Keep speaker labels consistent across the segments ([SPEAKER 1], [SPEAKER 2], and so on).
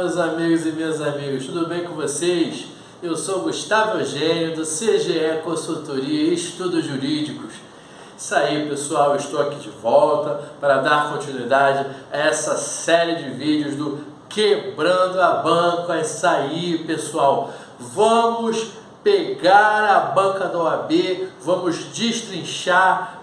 [SPEAKER 1] meus amigos e minhas amigas, tudo bem com vocês? Eu sou Gustavo Eugênio, do CGE Consultoria e Estudos Jurídicos. Isso aí, pessoal, eu estou aqui de volta para dar continuidade a essa série de vídeos do Quebrando a Banca. É isso aí, pessoal. Vamos pegar a banca da OAB, vamos destrinchar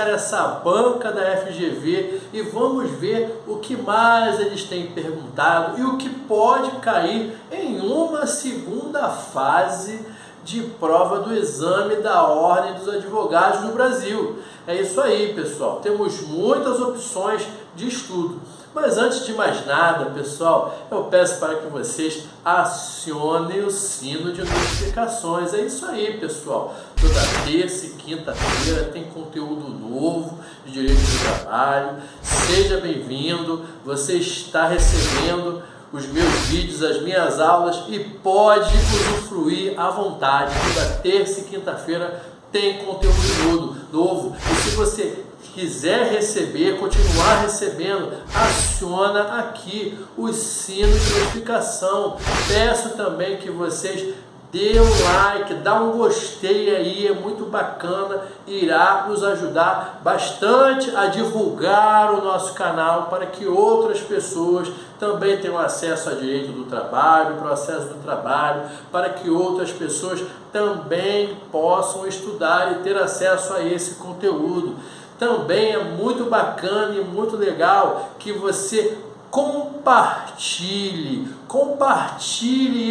[SPEAKER 1] essa banca da FGV e vamos ver o que mais eles têm perguntado e o que pode cair em uma segunda fase de prova do exame da Ordem dos Advogados no Brasil. É isso aí, pessoal. Temos muitas opções de estudo. Mas antes de mais nada, pessoal, eu peço para que vocês acionem o sino de notificações. É isso aí, pessoal. Toda terça e quinta-feira tem conteúdo novo de direito do trabalho. Seja bem-vindo. Você está recebendo os meus vídeos, as minhas aulas e pode usufruir à vontade. Toda terça e quinta-feira tem conteúdo novo. E se você quiser receber, continuar recebendo, aciona aqui o sino de notificação. Peço também que vocês dê um like, dá um gostei aí, é muito bacana, irá nos ajudar bastante a divulgar o nosso canal para que outras pessoas também tenham acesso a direito do trabalho, processo do trabalho, para que outras pessoas também possam estudar e ter acesso a esse conteúdo. Também é muito bacana e muito legal que você compartilhe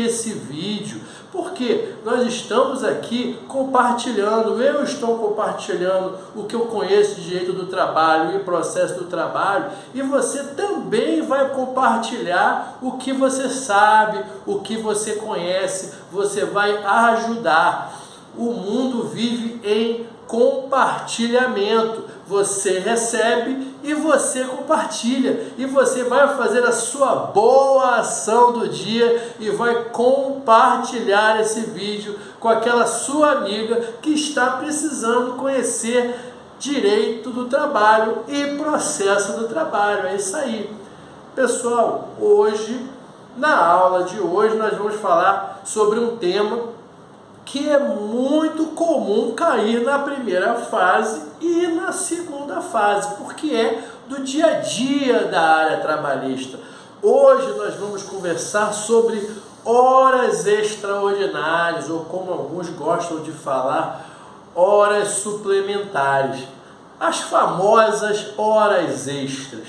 [SPEAKER 1] esse vídeo, porque nós estamos aqui compartilhando, eu estou compartilhando o que eu conheço de direito do trabalho e processo do trabalho, e você também vai compartilhar o que você sabe, o que você conhece, você vai ajudar. O mundo vive em compartilhamento. Você recebe e você compartilha. E você vai fazer a sua boa ação do dia e vai compartilhar esse vídeo com aquela sua amiga que está precisando conhecer direito do trabalho e processo do trabalho. É isso aí. Pessoal, hoje, na aula de hoje, nós vamos falar sobre um tema que é muito comum cair na primeira fase e na segunda fase, porque é do dia a dia da área trabalhista. Hoje nós vamos conversar sobre horas extraordinárias, ou como alguns gostam de falar, horas suplementares, as famosas horas extras.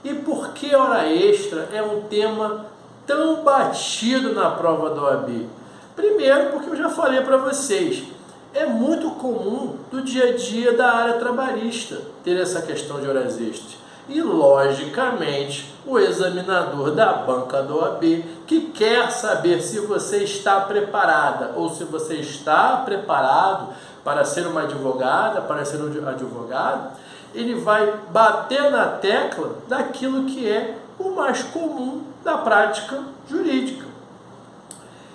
[SPEAKER 1] E por que hora extra é um tema tão batido na prova da OAB? Primeiro, porque eu já falei para vocês, é muito comum do dia a dia da área trabalhista ter essa questão de horas extras. E, logicamente, o examinador da banca da OAB, que quer saber se você está preparada ou se você está preparado para ser uma advogada, para ser um advogado, ele vai bater na tecla daquilo que é o mais comum da prática jurídica.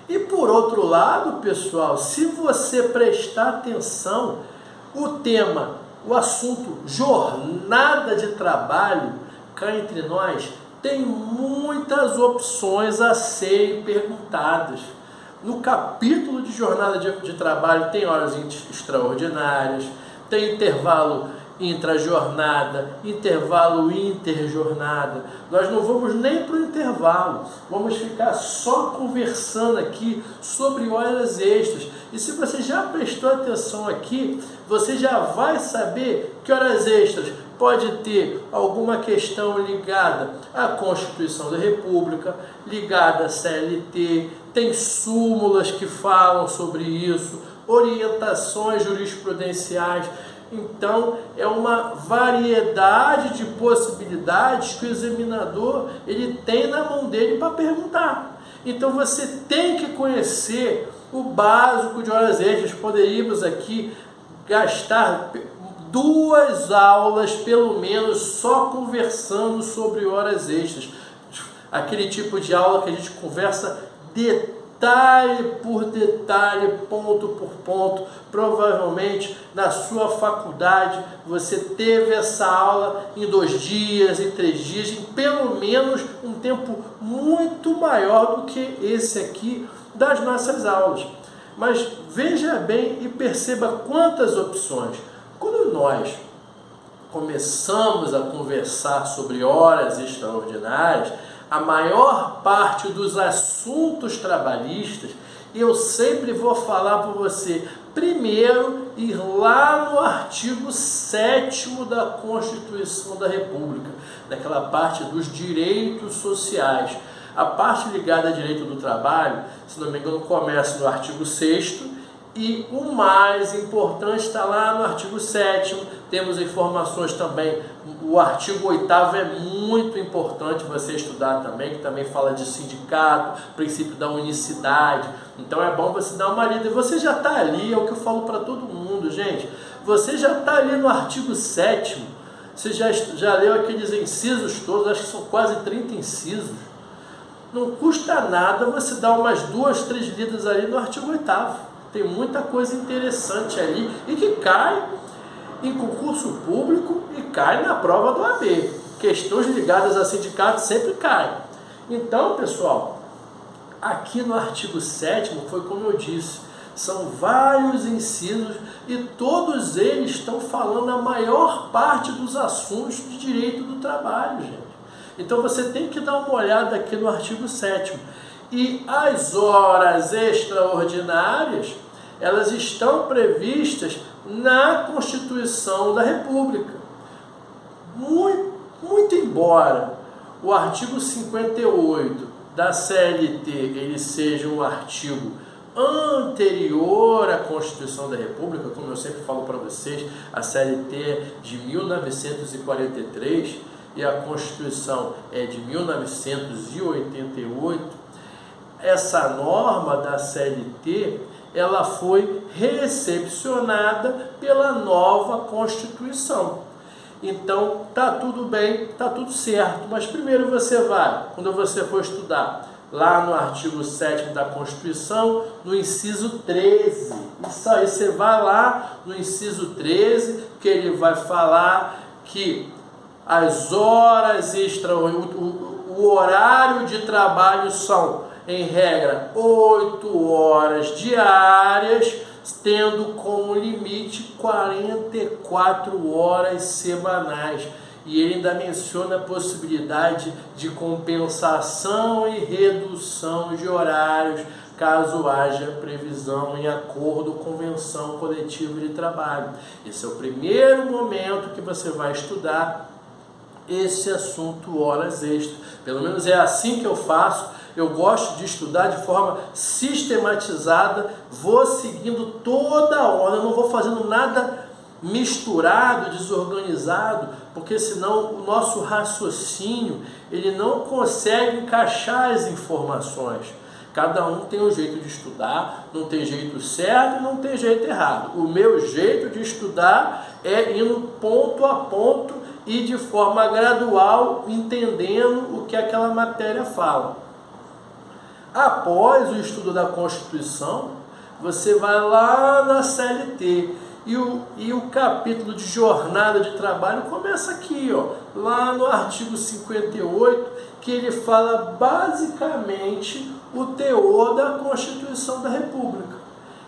[SPEAKER 1] E por outro lado, pessoal, se você prestar atenção, o tema, o assunto jornada de trabalho, cá entre nós, tem muitas opções a serem perguntadas. No capítulo de jornada de trabalho tem horas extraordinárias, tem intervalo intrajornada, intervalo interjornada. Nós não vamos nem para o intervalo, vamos ficar só conversando aqui sobre horas extras. E se você já prestou atenção aqui, você já vai saber que horas extras pode ter alguma questão ligada à Constituição da República, ligada à CLT, tem súmulas que falam sobre isso, orientações jurisprudenciais. Então, é uma variedade de possibilidades que o examinador ele tem na mão dele para perguntar. Então, você tem que conhecer o básico de horas extras. Poderíamos aqui gastar 2 aulas, pelo menos, só conversando sobre horas extras. Aquele tipo de aula que a gente conversa detalhadamente detalhe por detalhe, ponto por ponto. Provavelmente na sua faculdade você teve essa aula em 2 dias, em 3 dias, em pelo menos um tempo muito maior do que esse aqui das nossas aulas. Mas veja bem e perceba quantas opções. Quando nós começamos a conversar sobre horas extraordinárias, a maior parte dos assuntos trabalhistas, eu sempre vou falar para você, primeiro, ir lá no artigo 7º da Constituição da República, naquela parte dos direitos sociais. A parte ligada a direito do trabalho, se não me engano, começa no artigo 6º, e o mais importante está lá no artigo 7º, temos informações também, o artigo 8º é muito importante você estudar também, que também fala de sindicato, princípio da unicidade, então é bom você dar uma lida, você já está ali, é o que eu falo para todo mundo, gente, você já está ali no artigo 7º, você já leu aqueles incisos todos, acho que são quase 30 incisos, não custa nada você dar umas 2, 3 lidas ali no artigo 8º. Tem muita coisa interessante ali e que cai em concurso público e cai na prova do AB. Questões ligadas a sindicatos sempre caem. Então, pessoal, aqui no artigo 7º, foi como eu disse, são vários incisos e todos eles estão falando a maior parte dos assuntos de direito do trabalho, gente. Então você tem que dar uma olhada aqui no artigo 7º. E as horas extraordinárias, elas estão previstas na Constituição da República. Muito embora o artigo 58 da CLT ele seja um artigo anterior à Constituição da República, como eu sempre falo para vocês, a CLT é de 1943 e a Constituição é de 1988, essa norma da CLT, ela foi recepcionada pela nova Constituição. Então, tá tudo bem, tá tudo certo, mas primeiro você vai, quando você for estudar, lá no artigo 7º da Constituição, no inciso 13. Isso aí, você vai lá no inciso 13, que ele vai falar que as horas o horário de trabalho são, em regra, 8 horas diárias, tendo como limite 44 horas semanais. E ele ainda menciona a possibilidade de compensação e redução de horários, caso haja previsão em acordo com convenção coletiva de trabalho. Esse é o primeiro momento que você vai estudar esse assunto horas extras. Pelo menos é assim que eu faço. Eu gosto de estudar de forma sistematizada, vou seguindo toda a ordem, não vou fazendo nada misturado, desorganizado, porque senão o nosso raciocínio ele não consegue encaixar as informações. Cada um tem um jeito de estudar, não tem jeito certo e não tem jeito errado. O meu jeito de estudar é indo ponto a ponto e de forma gradual, entendendo o que aquela matéria fala. Após o estudo da Constituição, você vai lá na CLT e o capítulo de jornada de trabalho começa aqui, ó, lá no artigo 58, que ele fala basicamente o teor da Constituição da República.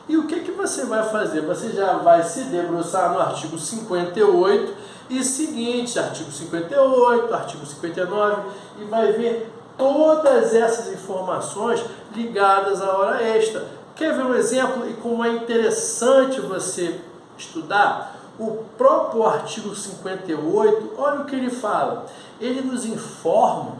[SPEAKER 1] E o que você vai fazer? Você já vai se debruçar no artigo 58 e seguinte, artigo 58, artigo 59, e vai ver todas essas informações ligadas à hora extra. Quer ver um exemplo e como é interessante você estudar? O próprio artigo 58, olha o que ele fala. Ele nos informa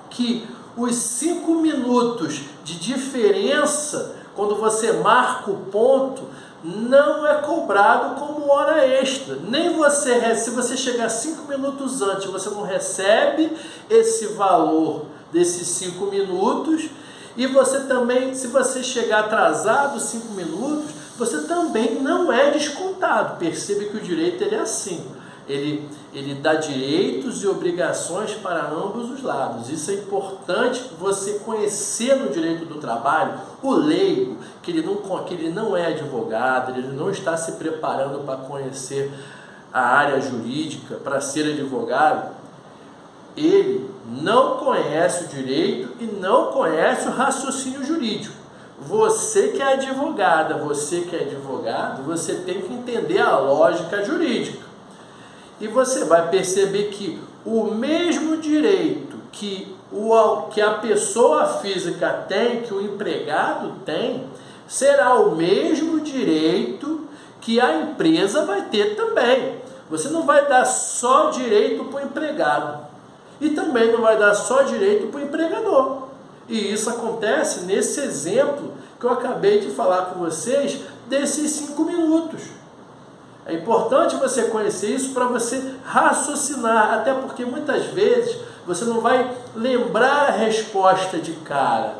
[SPEAKER 1] que os 5 minutos de diferença, quando você marca o ponto, não é cobrado como hora extra. Nem você, se você chegar 5 minutos antes, você não recebe esse valor desses 5 minutos. E você também, se você chegar atrasado 5 minutos, você também não é descontado. Percebe que o direito ele é assim. ele dá direitos e obrigações para ambos os lados. Isso é importante você conhecer no direito do trabalho. O leigo, que ele não é advogado, ele não está se preparando para conhecer a área jurídica, para ser advogado, ele não conhece o direito e não conhece o raciocínio jurídico. Você que é advogada, você que é advogado, você tem que entender a lógica jurídica. E você vai perceber que o mesmo direito que a pessoa física tem, que o empregado tem, será o mesmo direito que a empresa vai ter também. Você não vai dar só direito para o empregado e também não vai dar só direito para o empregador. E isso acontece nesse exemplo que eu acabei de falar com vocês desses 5 minutos. É importante você conhecer isso para você raciocinar, até porque muitas vezes você não vai lembrar a resposta de cara.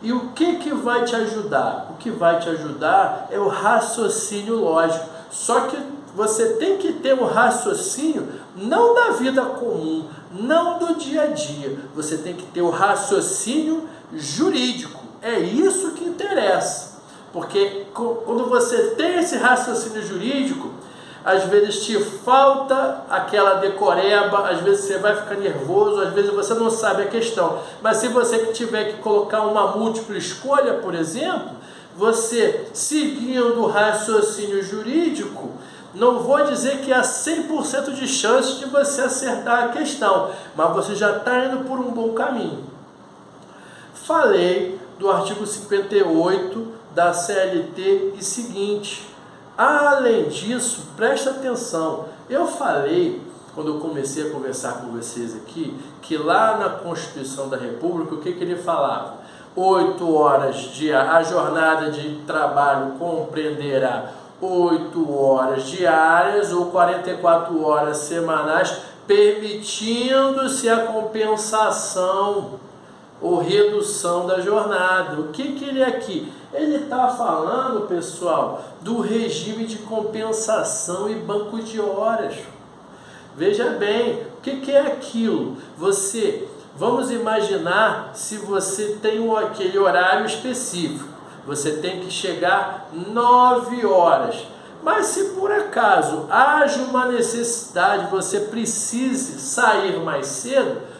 [SPEAKER 1] E o que vai te ajudar? O que vai te ajudar é o raciocínio lógico. Só que você tem que ter um raciocínio não da vida comum, não do dia a dia. Você tem que ter o raciocínio jurídico. É isso que interessa. Porque quando você tem esse raciocínio jurídico, às vezes te falta aquela decoreba, às vezes você vai ficar nervoso, às vezes você não sabe a questão. Mas se você tiver que colocar uma múltipla escolha, por exemplo, você seguindo o raciocínio jurídico, não vou dizer que há 100% de chance de você acertar a questão, mas você já está indo por um bom caminho. Falei do artigo 58 da CLT e seguinte. Além disso, presta atenção, eu falei, quando eu comecei a conversar com vocês aqui, que lá na Constituição da República, o que ele falava? 8 horas a jornada de trabalho compreenderá 8 horas diárias ou 44 horas semanais, permitindo-se a compensação ou redução da jornada. O que ele aqui? Ele está falando, pessoal, do regime de compensação e banco de horas. Veja bem, o que é aquilo? Vamos imaginar se você tem aquele horário específico. Você tem que chegar 9 horas. Mas se por acaso haja uma necessidade, você precise sair mais cedo,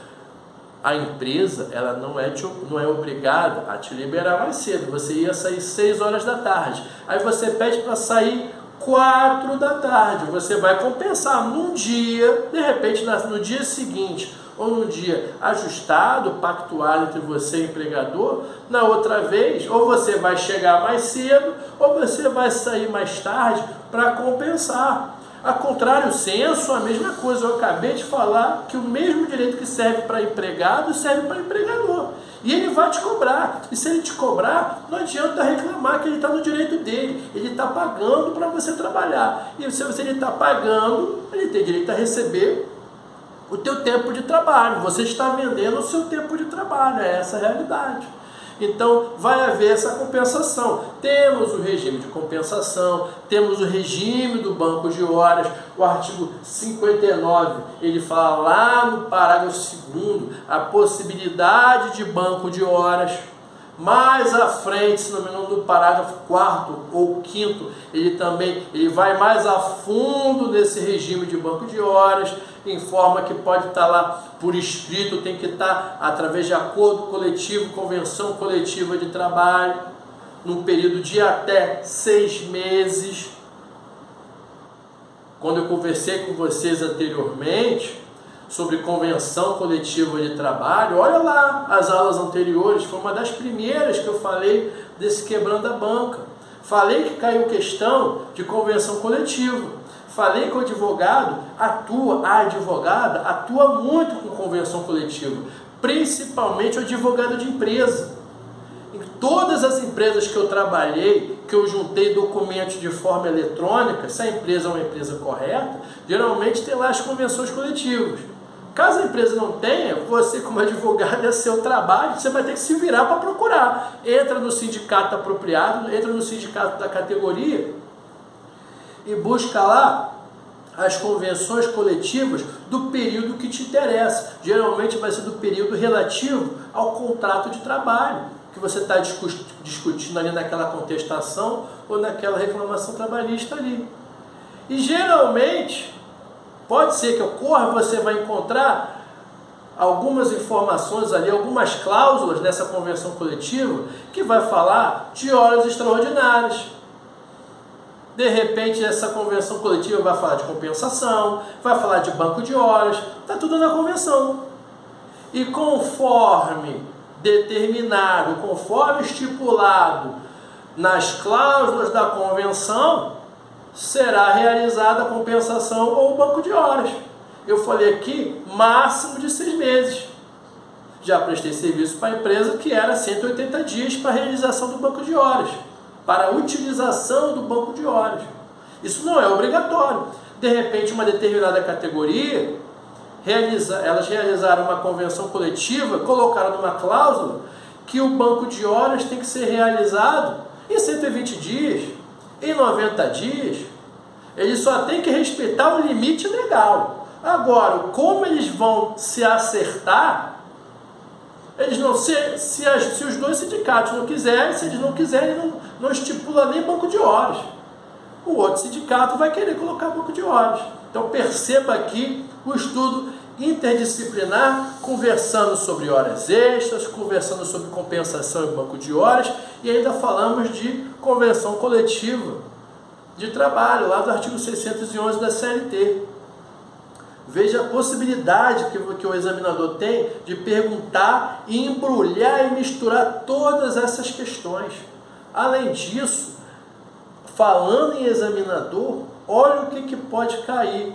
[SPEAKER 1] a empresa ela não é obrigada a te liberar mais cedo. Você ia sair 6 horas da tarde. Aí você pede para sair 4 da tarde. Você vai compensar num dia, de repente no dia seguinte, ou num dia ajustado, pactuado entre você e o empregador, na outra vez, ou você vai chegar mais cedo, ou você vai sair mais tarde para compensar. A contrário senso, a mesma coisa. Eu acabei de falar que o mesmo direito que serve para empregado serve para empregador. E ele vai te cobrar. E se ele te cobrar, não adianta reclamar que ele está no direito dele. Ele está pagando para você trabalhar. E se ele está pagando, ele tem direito a receber o teu tempo de trabalho. Você está vendendo o seu tempo de trabalho. É essa a realidade. Então, vai haver essa compensação. Temos o regime de compensação, temos o regime do banco de horas. O artigo 59, ele fala lá no parágrafo 2º, a possibilidade de banco de horas. Mais à frente, se não me engano, no parágrafo 4º ou 5º, ele vai mais a fundo nesse regime de banco de horas, informa que pode estar lá por escrito, tem que estar através de acordo coletivo, convenção coletiva de trabalho, num período de até 6 meses. Quando eu conversei com vocês anteriormente sobre convenção coletiva de trabalho, olha lá as aulas anteriores, foi uma das primeiras que eu falei desse quebrando a banca. Falei que caiu questão de convenção coletiva. Falei que o advogado a advogada atua muito com convenção coletiva, principalmente o advogado de empresa. Em todas as empresas que eu trabalhei, que eu juntei documentos de forma eletrônica, se a empresa é uma empresa correta, geralmente tem lá as convenções coletivas. Caso a empresa não tenha, você como advogado é seu trabalho, você vai ter que se virar para procurar. Entra no sindicato apropriado, entra no sindicato da categoria e busca lá as convenções coletivas do período que te interessa. Geralmente vai ser do período relativo ao contrato de trabalho, que você está discutindo ali naquela contestação ou naquela reclamação trabalhista ali. E geralmente, pode ser que ocorra, você vai encontrar algumas informações ali, algumas cláusulas nessa convenção coletiva que vai falar de horas extraordinárias. De repente, essa convenção coletiva vai falar de compensação, vai falar de banco de horas, está tudo na convenção. E conforme determinado, conforme estipulado nas cláusulas da convenção, será realizada a compensação ou o banco de horas. Eu falei aqui, máximo de 6 meses. Já prestei serviço para a empresa que era 180 dias para a realização do banco de horas, para a utilização do banco de horas. Isso não é obrigatório. De repente, uma determinada categoria, elas realizaram uma convenção coletiva, colocaram numa cláusula que o banco de horas tem que ser realizado em 120 dias, em 90 dias. Eles só têm que respeitar o limite legal. Agora, como eles vão se acertar, eles não se os dois sindicatos não quiserem, se eles não quiserem, não estipula nem banco de horas. O outro sindicato vai querer colocar banco de horas. Então perceba aqui o estudo interdisciplinar, conversando sobre horas extras, conversando sobre compensação e banco de horas, e ainda falamos de convenção coletiva de trabalho, lá do artigo 611 da CLT. Veja a possibilidade que o examinador tem de perguntar e embrulhar e misturar todas essas questões. Além disso, falando em examinador, olha o que pode cair.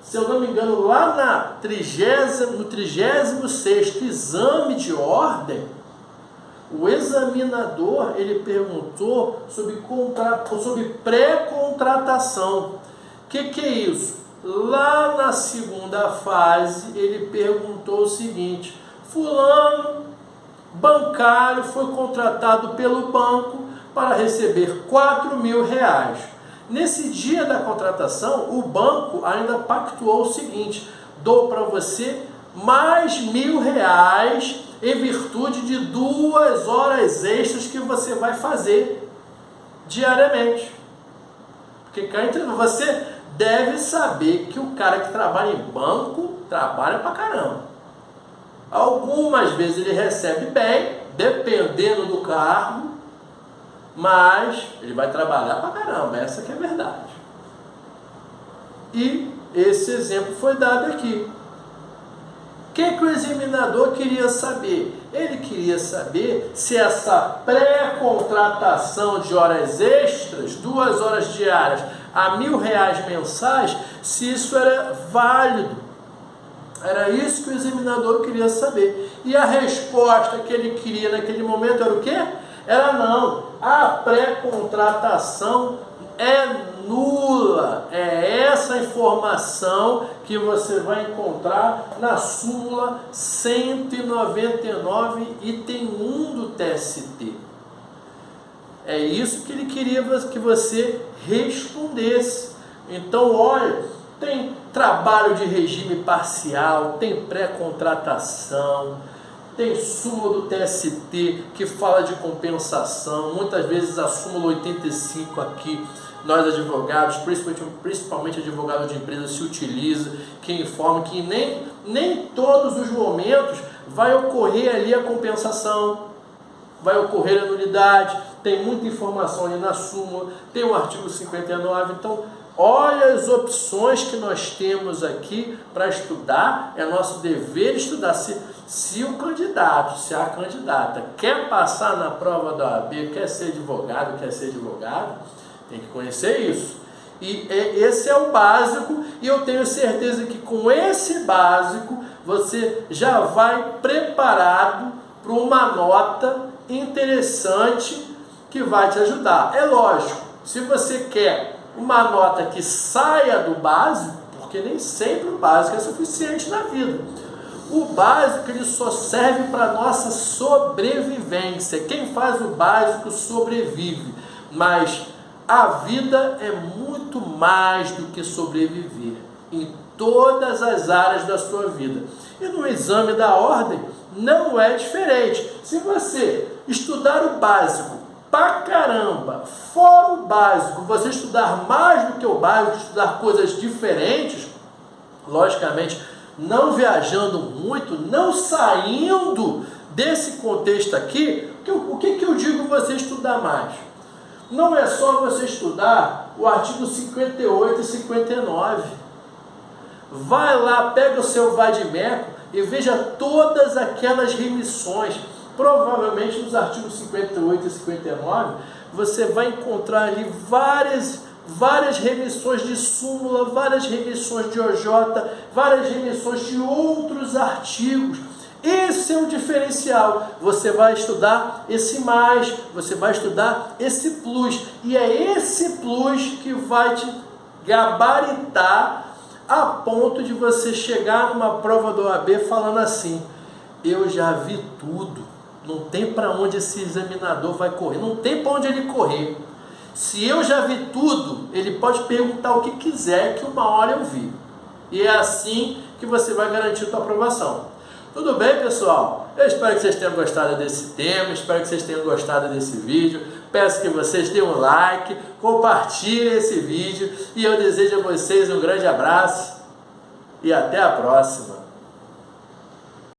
[SPEAKER 1] Se eu não me engano, lá no 36º exame de ordem, o examinador ele perguntou sobre pré-contratação. O que é isso? Lá na segunda fase, ele perguntou o seguinte: fulano, bancário, foi contratado pelo banco para receber R$4.000. Nesse dia da contratação, o banco ainda pactuou o seguinte: dou para você mais R$1.000 em virtude de 2 horas extras que você vai fazer diariamente. Porque cá entre você deve saber que o cara que trabalha em banco trabalha pra caramba. Algumas vezes ele recebe bem, dependendo do cargo, mas ele vai trabalhar pra caramba, essa que é a verdade. E esse exemplo foi dado aqui. O que o examinador queria saber? Ele queria saber se essa pré-contratação de horas extras, 2 horas diárias, a R$1.000 mensais, se isso era válido. Era isso que o examinador queria saber. E a resposta que ele queria naquele momento era o quê? Era não. A pré-contratação é nula. É essa informação que você vai encontrar na súmula 199, item 1 do TST. É isso que ele queria que você respondesse. Então, olha, tem trabalho de regime parcial, tem pré-contratação, tem súmula do TST que fala de compensação. Muitas vezes a súmula 85 aqui, nós advogados, principalmente advogado de empresa, se utiliza, que informa que nem todos os momentos vai ocorrer ali a compensação, vai ocorrer a nulidade. Tem muita informação ali na súmula, tem o artigo 59, então olha as opções que nós temos aqui para estudar. É nosso dever estudar. Se o candidato, se a candidata quer passar na prova da OAB, quer ser advogado, tem que conhecer isso. E esse é o básico, e eu tenho certeza que com esse básico você já vai preparado para uma nota interessante que vai te ajudar. É lógico, se você quer uma nota que saia do básico, porque nem sempre o básico é suficiente na vida. O básico ele só serve para a nossa sobrevivência. Quem faz o básico sobrevive, mas A vida é muito mais do que sobreviver em todas as áreas da sua vida. E no exame da ordem não é diferente. Se você estudar o básico pra caramba, fora o básico, você estudar mais do que o básico, estudar coisas diferentes, logicamente não viajando muito, não saindo desse contexto aqui, o que eu digo você estudar mais? Não é só você estudar o artigo 58 e 59. Vai lá, pega o seu vadimeco e veja todas aquelas remissões. Provavelmente nos artigos 58 e 59 você vai encontrar ali várias remissões de súmula, várias remissões de OJ, várias remissões de outros artigos. Esse é o diferencial. Você vai estudar esse mais, você vai estudar esse plus. E é esse plus que vai te gabaritar a ponto de você chegar numa prova do OAB falando assim: eu já vi tudo. Não tem para onde esse examinador vai correr. Não tem para onde ele correr. Se eu já vi tudo, ele pode perguntar o que quiser, que uma hora eu vi. E é assim que você vai garantir a sua aprovação. Tudo bem, pessoal? Eu espero que vocês tenham gostado desse tema, espero que vocês tenham gostado desse vídeo. Peço que vocês deem um like, compartilhem esse vídeo e eu desejo a vocês um grande abraço e até a próxima.